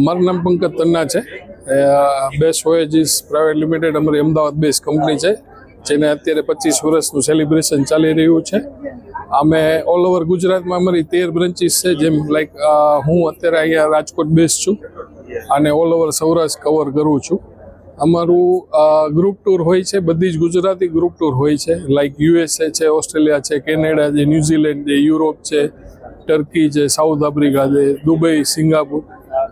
મારું નામ પંકજ તન્ના છે. બેસ્ટ વોયેજીસ પ્રાઇવેટ લિમિટેડ અમારી અમદાવાદ બેઝ કંપની છે, જેને અત્યારે 25 વર્ષનું સેલિબ્રેશન ચાલી રહ્યું છે. અમે ઓલ ઓવર ગુજરાતમાં અમારી 13 બ્રાન્ચીસ છે. જેમ લાઈક હું અત્યારે અહીંયા રાજકોટ બેઝ છું અને ઓલ ઓવર સૌરાષ્ટ્ર કવર કરું છું. અમારું ગ્રુપ ટૂર હોય છે, બધી જ ગુજરાતી ગ્રુપ ટૂર હોય છે. લાઈક USA છે, ઓસ્ટ્રેલિયા છે, કેનેડા છે, ન્યૂઝીલેન્ડ છે, યુરોપ છે, ટર્કી છે, સાઉથ આફ્રિકા છે, દુબઈ, સિંગાપુર,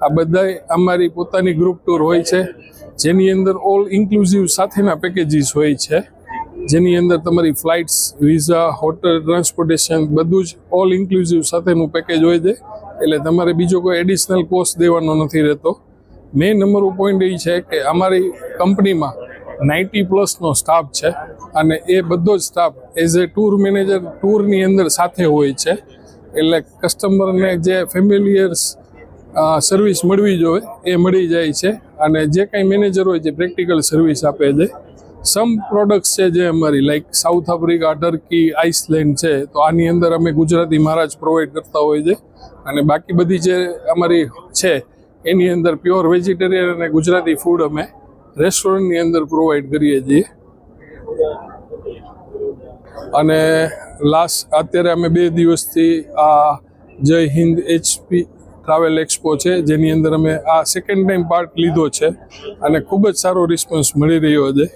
આ બધા અમારી પોતાની ગ્રુપ ટૂર હોય છે, જેની અંદર ઓલ ઇન્ક્લુઝિવ સાથેના પેકેજીસ હોય છે, જેની અંદર તમારી ફ્લાઇટ્સ, વિઝા, હોટલ, ટ્રાન્સપોર્ટેશન બધું જ ઓલ ઇન્ક્લુઝિવ સાથેનું પેકેજ હોય છે. એટલે તમારે બીજો કોઈ એડિશનલ કોસ્ટ દેવાનો નથી રહેતો. મેઇન નંબર પોઈન્ટ એ છે કે અમારી કંપનીમાં 90+ સ્ટાફ છે અને એ બધો જ staff as a tour manager ટૂરની અંદર સાથે હોય છે. એટલે કસ્ટમરને જે ફેમિલિયર્સ સર્વિસ મળવી જોઈએ એ મળી જાય છે અને જે કાંઈ મેનેજર હોય છે પ્રેક્ટિકલ સર્વિસ આપે છે. સમ પ્રોડક્ટ્સ છે જે અમારી like south Africa, turkey, Iceland છે, તો આની અંદર અમે ગુજરાતી મહારાજ પ્રોવાઈડ કરતા હોય છે. અને બાકી બધી જે અમારી છે એની અંદર પ્યોર વેજીટેરિયન અને ગુજરાતી ફૂડ અમે રેસ્ટોરન્ટની અંદર પ્રોવાઈડ કરીએ છીએ. અને અત્યારે અમે 2 દિવસથી આ જય હિન્દ HP ટ્રાવેલ એક્સપો છે, જેની અંદર અમે આ સેકન્ડ ટાઈમ પાર્ટ લીધો છે અને ખૂબ જ સારો રિસ્પોન્સ મળી રહ્યો છે.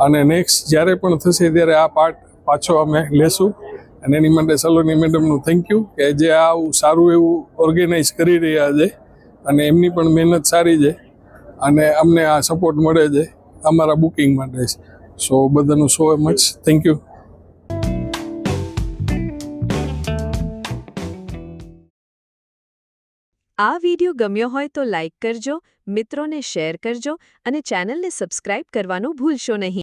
અને નેક્સ્ટ જ્યારે પણ થશે ત્યારે આ પાર્ટ પાછો અમે લેશું. અને એની માટે સલોની મેડમનું થેન્ક યુ કે જે આવું સારું એવું ઓર્ગેનાઇઝ કરી રહ્યા છે અને એમની પણ મહેનત સારી છે અને અમને આ સપોર્ટ મળે છે અમારા બુકિંગ માટે. સો બધાનું સો મચ થેન્ક યુ. આ વિડિયો ગમ્યો હોય તો લાઇક કરજો, મિત્રોને શેર કરજો અને ચેનલને સબસ્ક્રાઇબ કરવાનું ભૂલશો નહીં.